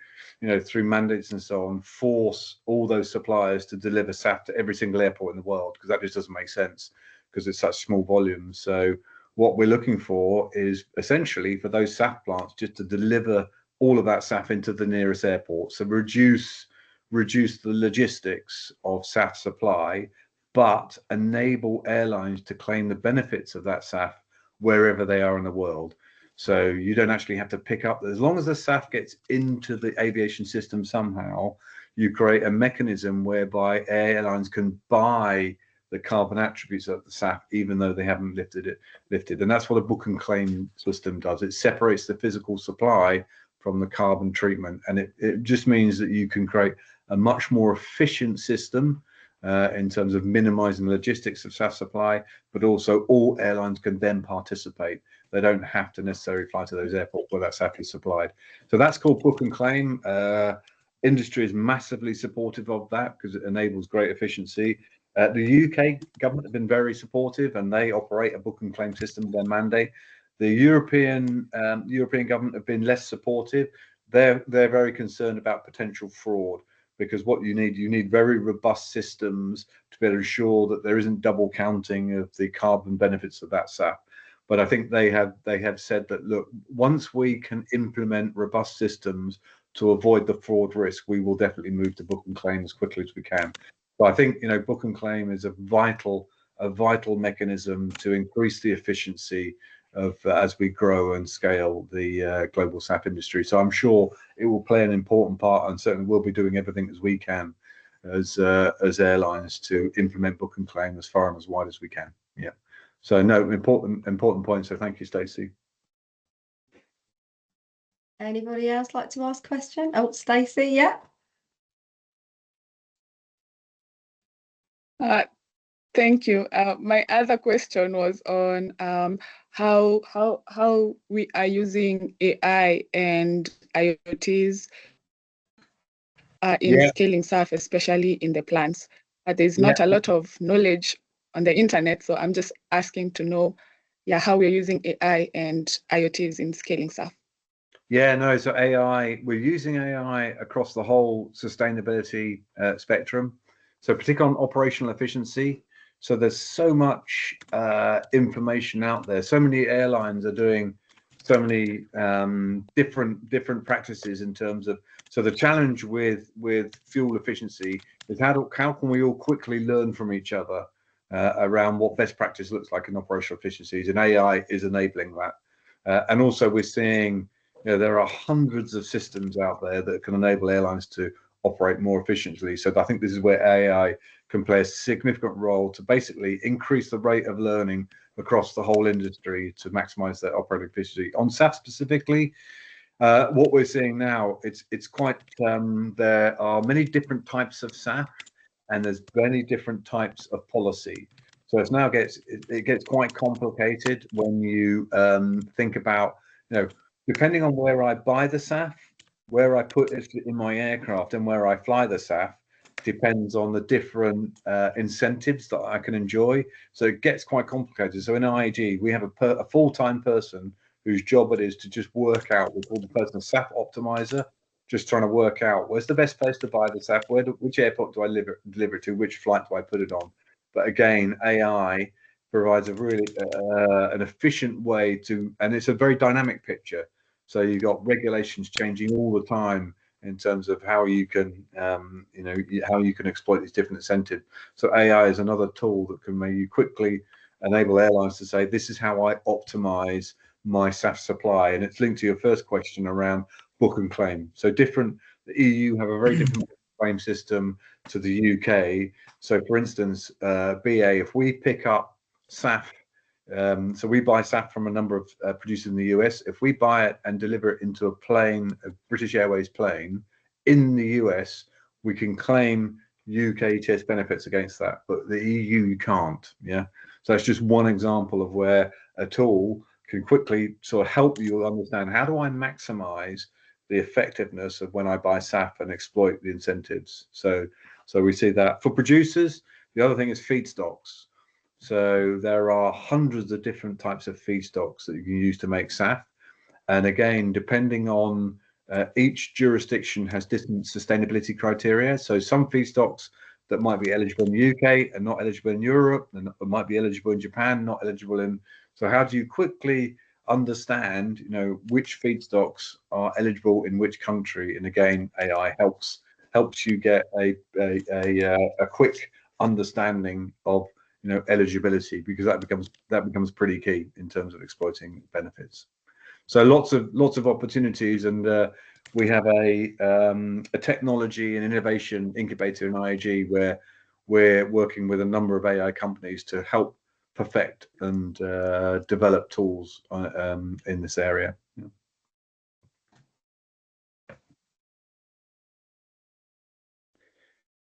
through mandates and so on, force all those suppliers to deliver SAF to every single airport in the world, because that just doesn't make sense because it's such small volumes. So what we're looking for is essentially for those SAF plants just to deliver all of that SAF into the nearest airport. So reduce the logistics of SAF supply, but enable airlines to claim the benefits of that SAF wherever they are in the world. So you don't actually have to pick up, as long as the SAF gets into the aviation system somehow, you create a mechanism whereby airlines can buy the carbon attributes of the SAF, even though they haven't lifted. And that's what a book and claim system does. It separates the physical supply from the carbon treatment. And it just means that you can create a much more efficient system in terms of minimizing the logistics of SAF supply, but also all airlines can then participate. They don't have to necessarily fly to those airports where that SAF is supplied. So that's called book and claim. Industry is massively supportive of that because it enables great efficiency. The UK government have been very supportive, and they operate a book and claim system with their mandate. The European government have been less supportive. They're very concerned about potential fraud, because what you need very robust systems to be able to ensure that there isn't double counting of the carbon benefits of that SAF. But I think they have said that, look, once we can implement robust systems to avoid the fraud risk, we will definitely move to book and claim as quickly as we can. So I think book and claim is a vital mechanism to increase the efficiency of as we grow and scale the global SAF industry. So I'm sure it will play an important part, and certainly we'll be doing everything as we can as airlines to implement book and claim as far and as wide as we can. Yeah. So no, important point. So thank you, Stacey. Anybody else like to ask a question? Oh, Stacey, yeah. Thank you. My other question was on how we are using AI and IoTs in scaling SAF, especially in the plants. There's not a lot of knowledge on the internet, so I'm just asking to know, how we're using AI and IoTs in scaling SAF. Yeah, no, so AI, we're using AI across the whole sustainability spectrum. So particularly on operational efficiency, So there's so much information out there. So many airlines are doing so many different practices in terms of. So the challenge with fuel efficiency is how can we all quickly learn from each other around what best practice looks like in operational efficiencies, and AI is enabling that. And also we're seeing, there are hundreds of systems out there that can enable airlines to operate more efficiently. So I think this is where AI can play a significant role to basically increase the rate of learning across the whole industry to maximize their operating efficiency. On SAF specifically, what we're seeing now, it's quite, there are many different types of SAF, and there's many different types of policy. So it gets quite complicated when you think about, depending on where I buy the SAF, where I put it in my aircraft, and where I fly the SAF, depends on the different incentives that I can enjoy. So it gets quite complicated. So in IAG, we have a full-time person whose job it is to just work out, we call the person a SAF optimizer, just trying to work out where's the best place to buy the SAF, which airport do I deliver it to, which flight do I put it on. But again, AI provides a really an efficient way to, and it's a very dynamic picture. So you've got regulations changing all the time in terms of how you can, how you can exploit these different incentives. So AI is another tool that can maybe quickly enable airlines to say, this is how I optimize my SAF supply. And it's linked to your first question around book and claim. So the EU have a very different claim system to the UK. So for instance, BA, if we pick up SAF, so we buy SAF from a number of producers in the US. If we buy it and deliver it into a plane, a British Airways plane in the US, we can claim UK ETS benefits against that, but the EU can't. Yeah. So it's just one example of where a tool can quickly sort of help you understand, how do I maximize the effectiveness of when I buy SAF and exploit the incentives. So we see that. For producers, the other thing is feedstocks. So there are hundreds of different types of feedstocks that you can use to make SAF. And again, depending on each jurisdiction has different sustainability criteria. So some feedstocks that might be eligible in the UK and not eligible in Europe, and might be eligible in Japan, not eligible in. So how do you quickly understand, which feedstocks are eligible in which country? And again, AI helps you get a quick understanding of eligibility, because that becomes pretty key in terms of exploiting benefits. So lots of opportunities, and we have a technology and innovation incubator in IAG where we're working with a number of AI companies to help perfect and develop tools in this area.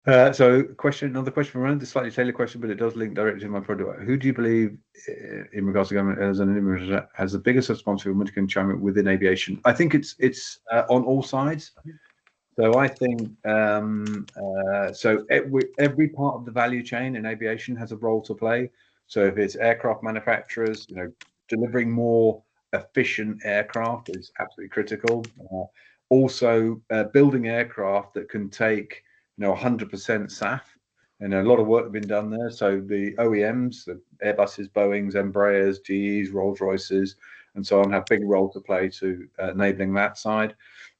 So another question from around, a slightly tailored question, but it does link directly to my project. Who do you believe, in regards to government, has the biggest responsibility for chime within aviation? I think it's on all sides. So I think so every part of the value chain in aviation has a role to play. So if it's aircraft manufacturers, delivering more efficient aircraft is absolutely critical. Also, building aircraft that can take 100% SAF, and a lot of work has been done there. So the OEMs, the Airbuses, Boeings, Embraers, GEs, Rolls-Royces, and so on, have big role to play to enabling that side.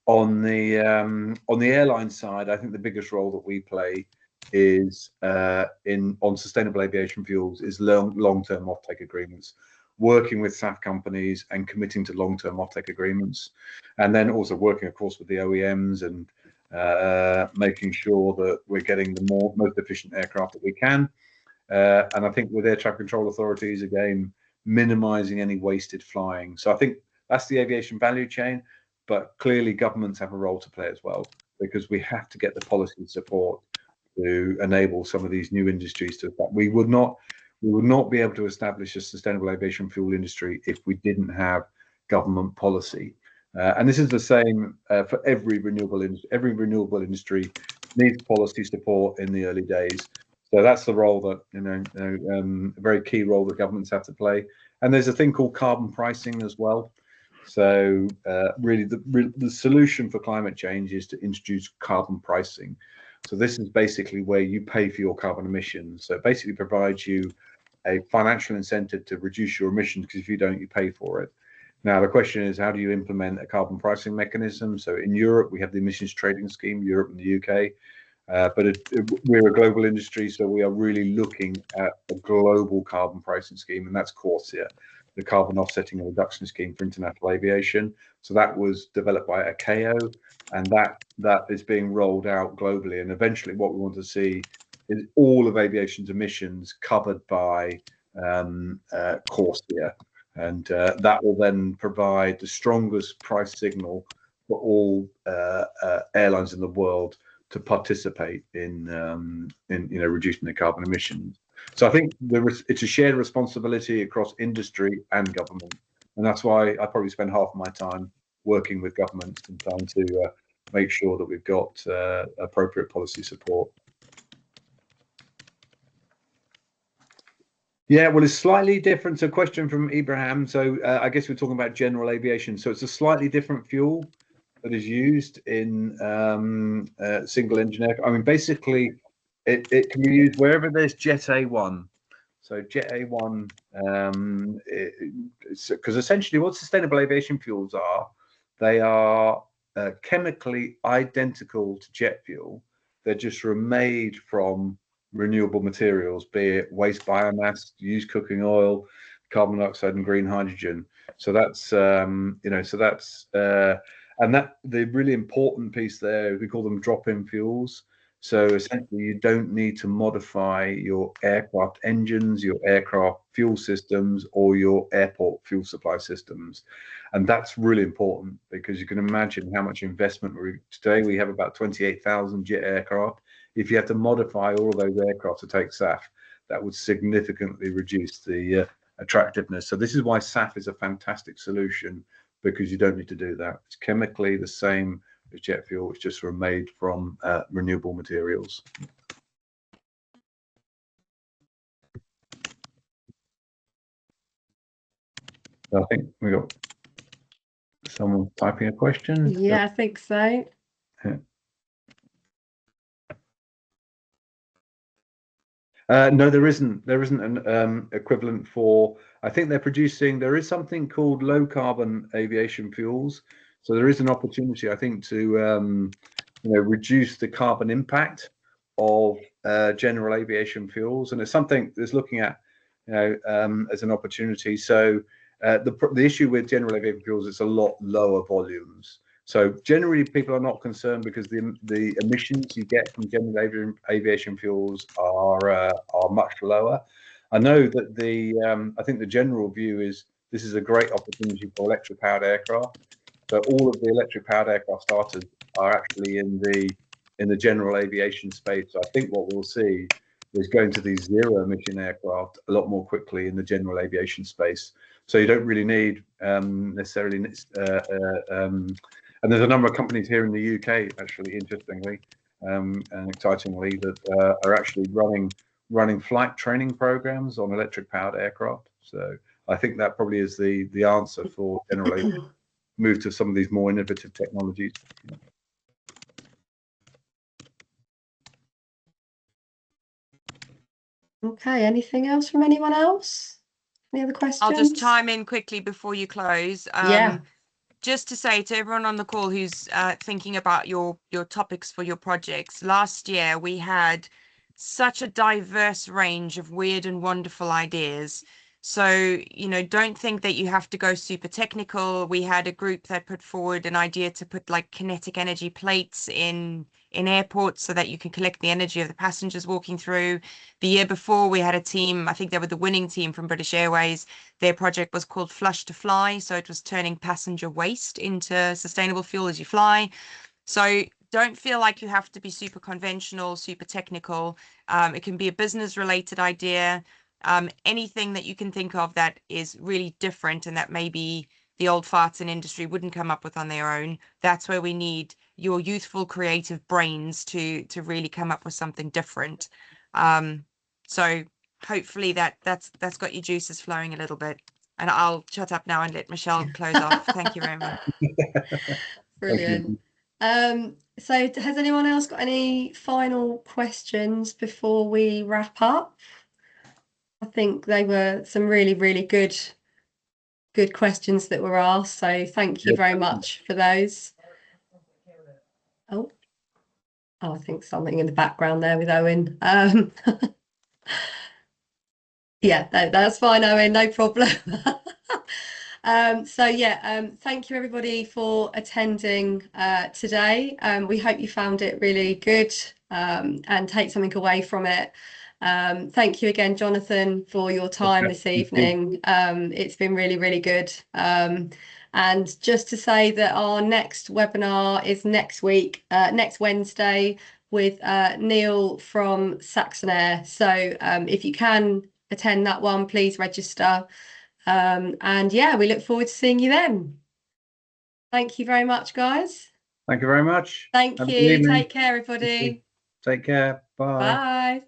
On the airline side, I think the biggest role that we play is on sustainable aviation fuels is long-term offtake agreements, working with SAF companies and committing to long-term offtake agreements, and then also working, of course, with the OEMs and making sure that we're getting the most efficient aircraft that we can. And I think with air traffic control authorities, again, minimizing any wasted flying. So I think that's the aviation value chain, but clearly governments have a role to play as well, because we have to get the policy support to enable some of these new industries to. We would not be able to establish a sustainable aviation fuel industry if we didn't have government policy. And this is the same for every renewable industry. Every renewable industry needs policy support in the early days. So that's the role that a very key role that governments have to play. And there's a thing called carbon pricing as well. So really, the solution for climate change is to introduce carbon pricing. So this is basically where you pay for your carbon emissions. So it basically provides you a financial incentive to reduce your emissions, because if you don't, you pay for it. Now, the question is, how do you implement a carbon pricing mechanism? So in Europe, we have the emissions trading scheme, Europe and the UK. But we're a global industry, so we are really looking at a global carbon pricing scheme, and that's CORSIA, the Carbon Offsetting and Reduction Scheme for International Aviation. So that was developed by ICAO, and that is being rolled out globally. And eventually what we want to see is all of aviation's emissions covered by CORSIA. And that will then provide the strongest price signal for all airlines in the world to participate in reducing their carbon emissions. So I think it's a shared responsibility across industry and government, and that's why I probably spend half of my time working with governments and trying to make sure that we've got appropriate policy support. Yeah, well, it's slightly different. So, question from Ibrahim. So, I guess we're talking about general aviation. So, it's a slightly different fuel that is used in single engine aircraft. I mean, basically, it can be used wherever there's Jet A1. So, Jet A1, because essentially what sustainable aviation fuels are, they are chemically identical to jet fuel. They're just remade from renewable materials, be it waste biomass, used cooking oil, carbon dioxide, and green hydrogen. So that's and that the really important piece there, we call them drop-in fuels. So essentially, you don't need to modify your aircraft engines, your aircraft fuel systems, or your airport fuel supply systems. And that's really important, because you can imagine how much investment today we have about 28,000 jet aircraft. If you have to modify all of those aircraft to take SAF, that would significantly reduce the attractiveness. So this is why SAF is a fantastic solution, because you don't need to do that. It's chemically the same as jet fuel. It's just made from renewable materials. So I think we got someone typing a question. Yeah, I think so. Yeah. No, there isn't an equivalent for. I think they're producing. There is something called low carbon aviation fuels. So there is an opportunity, I think, to reduce the carbon impact of general aviation fuels, and it's something that's looking at as an opportunity. So the issue with general aviation fuels is a lot lower volumes. So generally, people are not concerned, because the emissions you get from general aviation fuels are much lower. I know that I think the general view is this is a great opportunity for electric powered aircraft. So all of the electric powered aircraft starters are actually in the general aviation space. So I think what we'll see is going to these zero emission aircraft a lot more quickly in the general aviation space. So you don't really need necessarily and there's a number of companies here in the UK, actually, interestingly and excitingly, that are actually running flight training programs on electric powered aircraft. So I think that probably is the answer for general aviation. Move to some of these more innovative technologies. Okay, anything else from anyone else? Any other questions? I'll just chime in quickly before you close. Yeah. Just to say to everyone on the call who's thinking about your topics for your projects, last year we had such a diverse range of weird and wonderful ideas. So, don't think that you have to go super technical. We had a group that put forward an idea to put like kinetic energy plates in airports so that you can collect the energy of the passengers walking through. The year before, we had a team, I think they were the winning team from British Airways. Their project was called Flush to Fly. So it was turning passenger waste into sustainable fuel as you fly. So don't feel like you have to be super conventional, super technical. It can be a business related idea. Anything that you can think of that is really different and that maybe the old farts in industry wouldn't come up with on their own. That's where we need your youthful, creative brains to really come up with something different. So hopefully that's got your juices flowing a little bit. And I'll shut up now and let Michelle close off. Thank you very much. Brilliant. So has anyone else got any final questions before we wrap up? I think they were some really, really good questions that were asked. So thank you very much for those. Oh, I think something in the background there with Owen. Yeah, that's fine, Owen, no problem. So yeah, thank you everybody for attending today. We hope you found it really good and take something away from it. Thank you again, Jonathan, for your time this evening. It's been really, really good. And just to say that our next webinar is next week, next Wednesday, with Neil from Saxon Air. So if you can attend that one, please register. And yeah, we look forward to seeing you then. Thank you very much, guys. Thank you very much. Thank Have a you. good evening. Take care, everybody. Take care. Bye. Bye.